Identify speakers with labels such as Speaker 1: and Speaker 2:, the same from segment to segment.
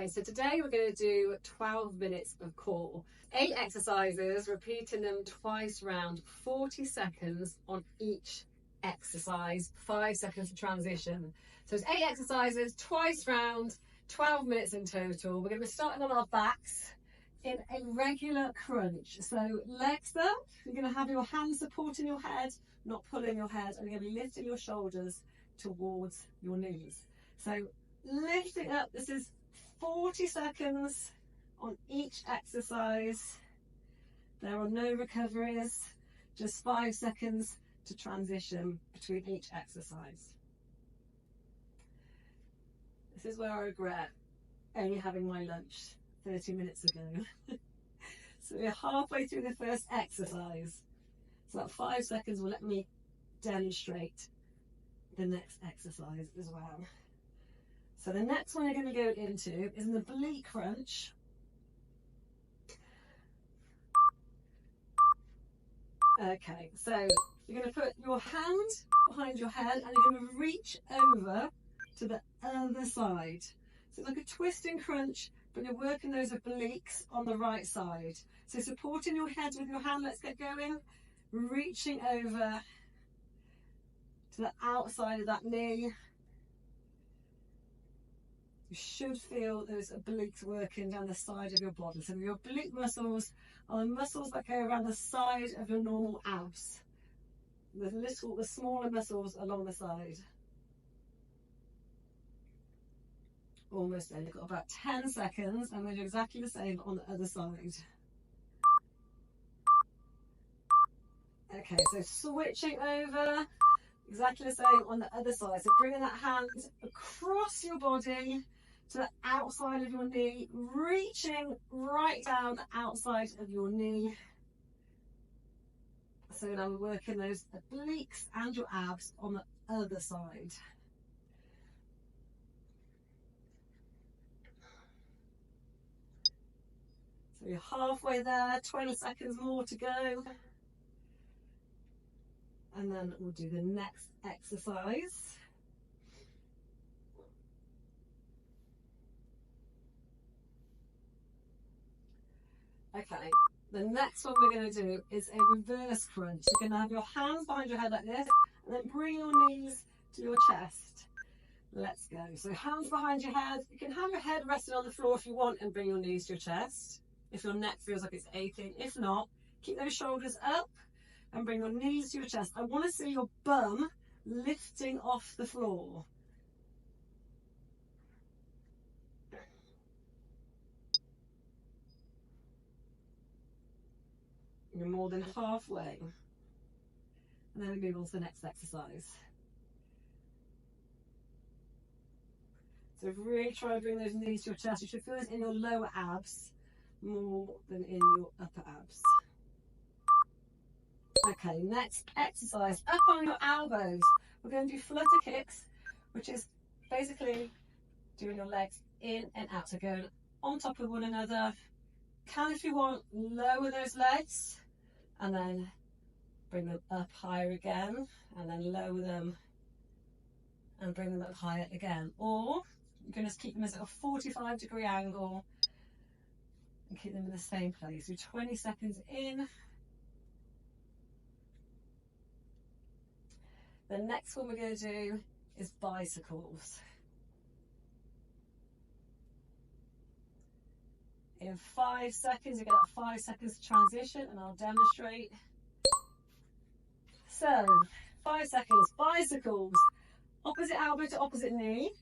Speaker 1: Okay, so today we're going to do 12 minutes of core. 8 exercises, repeating them twice round, 40 seconds on each exercise, 5 seconds for transition. So it's 8 exercises, twice round, 12 minutes in total. We're going to be starting on our backs in a regular crunch. So legs up, you're going to have your hands supporting your head, not pulling your head, and you're going to be lifting your shoulders towards your knees. So lifting up, this is 40 seconds on each exercise. There are no recoveries, just 5 seconds to transition between each exercise. This is where I regret only having my lunch 30 minutes ago. So we're halfway through the first exercise. So that 5 seconds will let me demonstrate the next exercise as well. So the next one you're going to go into is an oblique crunch. Okay, so you're going to put your hand behind your head and you're going to reach over to the other side. So it's like a twisting crunch, but you're working those obliques on the right side. So supporting your head with your hand, let's get going. Reaching over to the outside of that knee. You should feel those obliques working down the side of your body. So your oblique muscles are the muscles that go around the side of your normal abs. The smaller muscles along the side. Almost there. You've got about 10 seconds, and we'll do exactly the same on the other side. Okay, so switching over, exactly the same on the other side. So bringing that hand across your body to the outside of your knee, reaching right down the outside of your knee. So now we're working those obliques and your abs on the other side. So you're halfway there, 20 seconds more to go. And then we'll do the next exercise. Okay, the next one we're going to do is a reverse crunch. You're going to have your hands behind your head like this, and then bring your knees to your chest. Let's go. So hands behind your head. You can have your head resting on the floor if you want, and bring your knees to your chest. If your neck feels like it's aching. If not, keep those shoulders up and bring your knees to your chest. I want to see your bum lifting off the floor. You're more than halfway. And then we move on to the next exercise. So really try and bring those knees to your chest. You should feel this in your lower abs more than in your upper abs. Okay, next exercise, up on your elbows. We're going to do flutter kicks, which is basically doing your legs in and out. So going on top of one another. Can, if you want, lower those legs and then bring them up higher again, and then lower them and bring them up higher again. Or you can just keep them at a 45-degree angle and keep them in the same place. So 20 seconds in. The next one we're going to do is bicycles. In 5 seconds, you get that 5 seconds to transition, and I'll demonstrate. So, 5 seconds, bicycles, opposite elbow to opposite knee.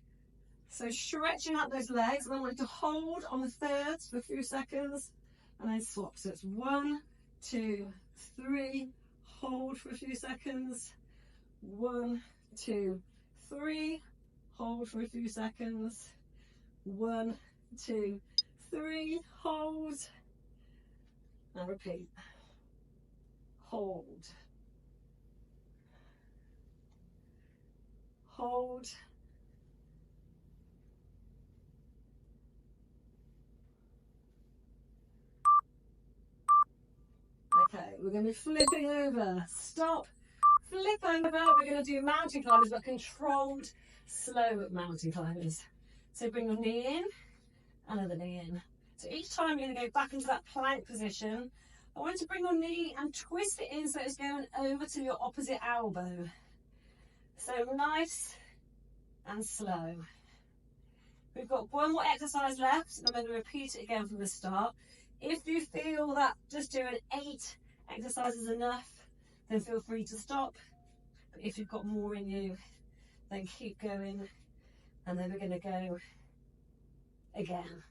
Speaker 1: So stretching out those legs, and I want you to hold on the thirds for a few seconds, and then swap. So it's 1, 2, 3, hold for a few seconds. 1, 2, 3, hold for a few seconds. 1, 2, 3, hold, and repeat. Hold, hold, okay, we're going to be flipping over. Stop, flip over. We're going to do mountain climbers, but controlled, slow mountain climbers. So bring your knee in another knee in. So each time you're going to go back into that plank position. I want you to bring your knee and twist it in so it's going over to your opposite elbow. So nice and slow. We've got one more exercise left, and I'm going to repeat it again from the start. If you feel that just doing 8 exercises is enough, then feel free to stop. But if you've got more in you, then keep going. And then we're going to go again.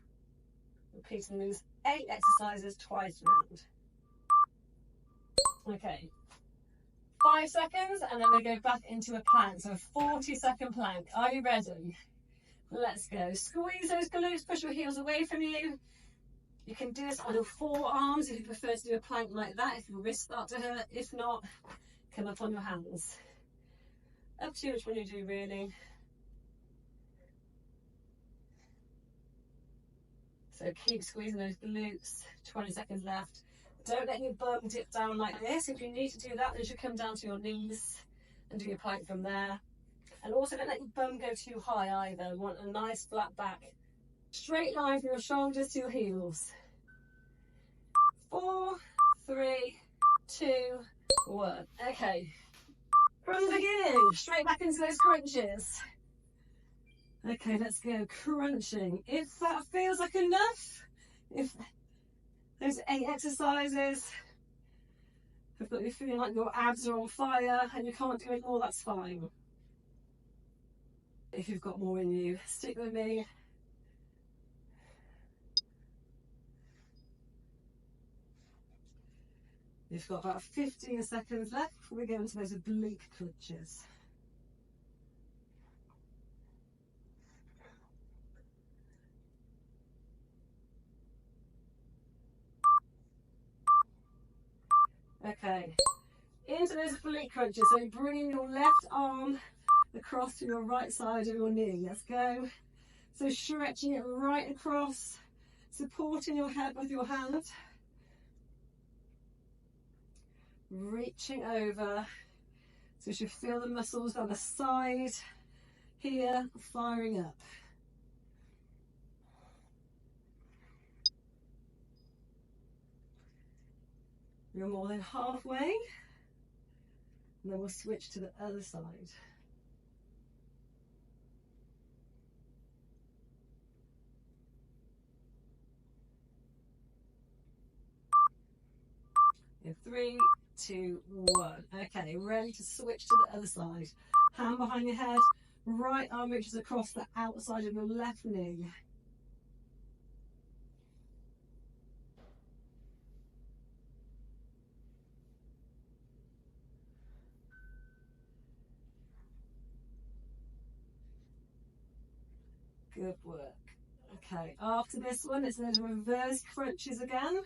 Speaker 1: Repeating these 8 exercises twice round. Okay. 5 seconds, and then we go back into a plank. So a 40-second plank. Are you ready? Let's go. Squeeze those glutes, push your heels away from you. You can do this on your forearms if you prefer to do a plank like that, if your wrists start to hurt. If not, come up on your hands. Up to you which one you do, really. So keep squeezing those glutes. 20 seconds left. Don't let your bum dip down like this. If you need to do that, then you should come down to your knees and do your plank from there. And also don't let your bum go too high either. You want a nice flat back. Straight line from your shoulders to your heels. 4, 3, 2, 1. Okay. From the beginning, straight back into those crunches. Okay, let's go. Crunching. If that feels like enough, if those 8 exercises have got you feeling like your abs are on fire and you can't do it all, that's fine. If you've got more in you, stick with me. You've got about 15 seconds left before we go into those oblique crunches. Okay, into those oblique crunches. So you're bringing your left arm across to your right side of your knee. Let's go. So stretching it right across, supporting your head with your hand. Reaching over. So you should feel the muscles on the side here firing up. You're more than halfway. And then we'll switch to the other side. In 3, 2, 1. Okay, ready to switch to the other side. Hand behind your head, right arm reaches across the outside of your left knee. Good work. Okay, after this one, it's those reverse crunches again.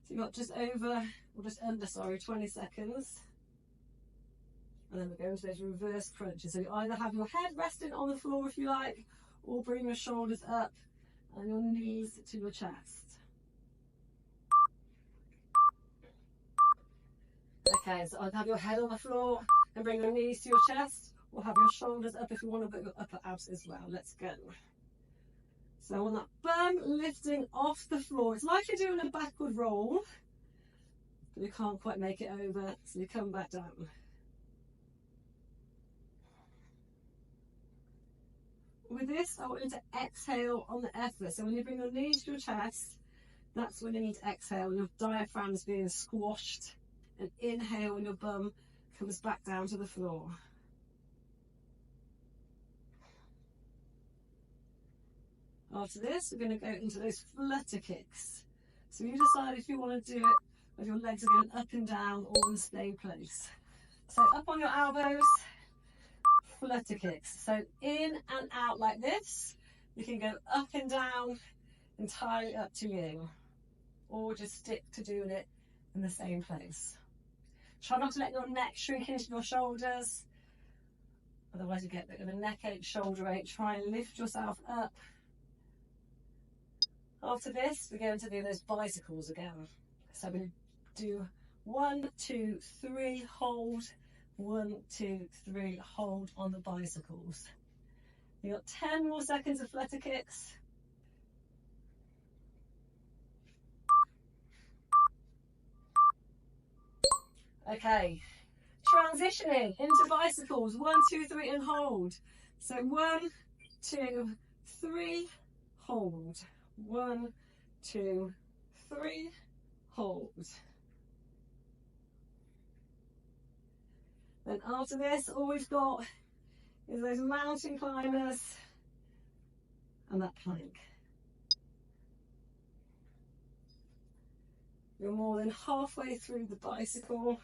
Speaker 1: So you've got just over, or just under, sorry, 20 seconds. And then we're going to those reverse crunches. So you either have your head resting on the floor if you like, or bring your shoulders up and your knees to your chest. Okay, so either have your head on the floor and bring your knees to your chest, or have your shoulders up if you want to put your upper abs as well. Let's go. So on that bum lifting off the floor, it's like you're doing a backward roll, but you can't quite make it over, so you come back down. With this, I want you to exhale on the effort. So when you bring your knees to your chest, that's when you need to exhale, when your diaphragm's being squashed, and inhale when your bum comes back down to the floor. After this, we're going to go into those flutter kicks. So you decide if you want to do it with your legs are going up and down or in the same place. So up on your elbows, flutter kicks. So in and out like this. You can go up and down, entirely up to you. Or just stick to doing it in the same place. Try not to let your neck shrink into your shoulders. Otherwise you get a bit of a neck ache, shoulder ache. Try and lift yourself up. After this, we're going to do those bicycles again. So we do 1, 2, 3, hold. 1, 2, 3, hold on the bicycles. You've got 10 more seconds of flutter kicks. Okay, transitioning into bicycles. 1, 2, 3 and hold. So 1, 2, 3, hold. 1, 2, 3, hold. Then after this, all we've got is those mountain climbers and that plank. You're more than halfway through the bicycle.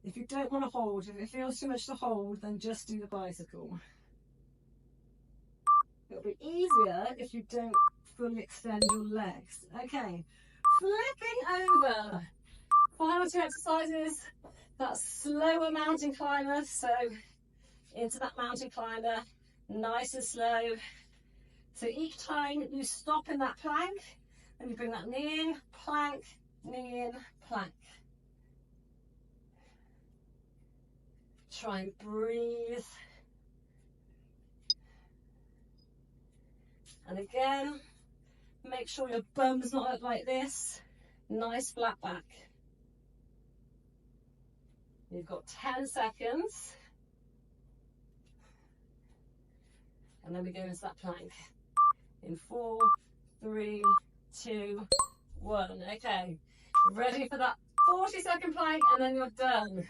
Speaker 1: If you don't want to hold, if it feels too much to hold, then just do the bicycle. It'll be easier if you don't fully extend your legs. Okay, flipping over. Final 2 exercises. That slower mountain climber. So into that mountain climber, nice and slow. So each time you stop in that plank, and you bring that knee in, plank, knee in, plank. Try and breathe. And again, make sure your bum's not up like this. Nice flat back. You've got 10 seconds. And then we go into that plank. In 4, 3, 2, 1. Okay, ready for that 40-second plank, and then you're done.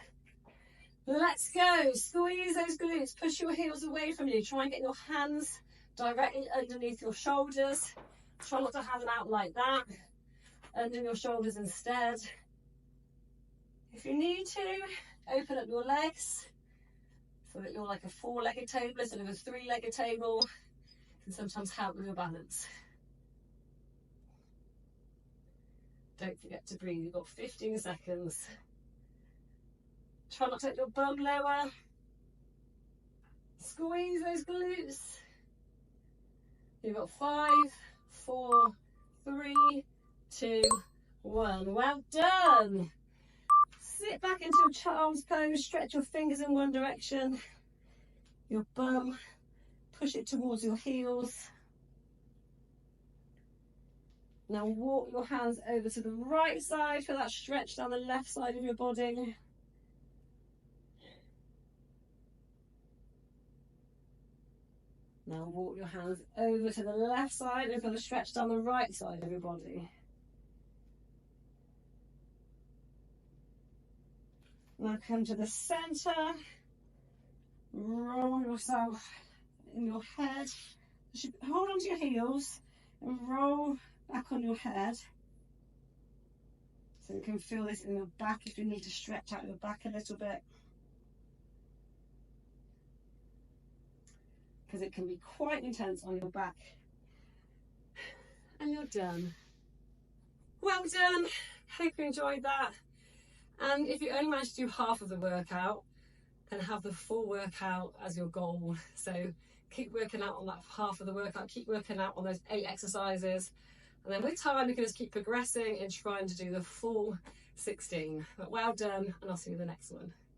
Speaker 1: Let's go. Squeeze those glutes. Push your heels away from you. Try and get your hands directly underneath your shoulders. Try not to have them out like that. Under your shoulders instead. If you need to, open up your legs so that you're like a 4-legged table instead of a 3-legged table. Can sometimes help with your balance. Don't forget to breathe. You've got 15 seconds. Try not to let your bum lower. Squeeze those glutes. You've got 5, 4, 3, 2, 1. Well done. Sit back into a child's pose. Stretch your fingers in one direction. Your bum. Push it towards your heels. Now walk your hands over to the right side. Feel that stretch down the left side of your body. Now walk your hands over to the left side and feel the stretch down the right side of your body. Now come to the center. Roll yourself in your head. Hold on to your heels and roll back on your head. So you can feel this in your back if you need to stretch out your back a little bit. Because it can be quite intense on your back. And you're done. Well done. Hope you enjoyed that. And if you only managed to do half of the workout, then have the full workout as your goal. So keep working out on that half of the workout, keep working out on those 8 exercises. And then with time, you can just keep progressing and trying to do the full 16. But well done, and I'll see you in the next one.